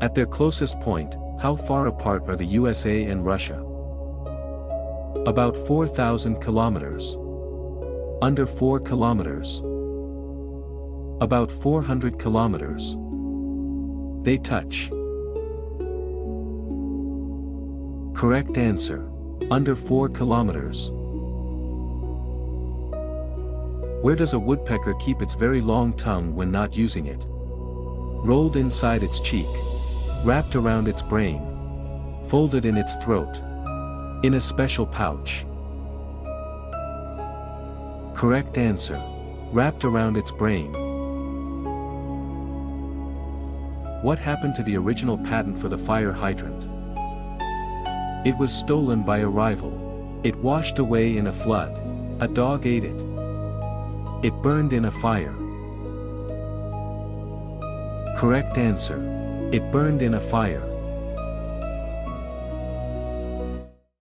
At their closest point, how far apart are the USA and Russia? About 4,000 kilometers. Under 4 kilometers. About 400 kilometers. They touch. Correct answer. Under 4 kilometers. Where does a woodpecker keep its very long tongue when not using it? Rolled inside its cheek. Wrapped around its brain. Folded in its throat. In a special pouch. Correct answer. Wrapped around its brain. What happened to the original patent for the fire hydrant? It was stolen by a rival. It washed away in a flood. A dog ate it. It burned in a fire. Correct answer. It burned in a fire.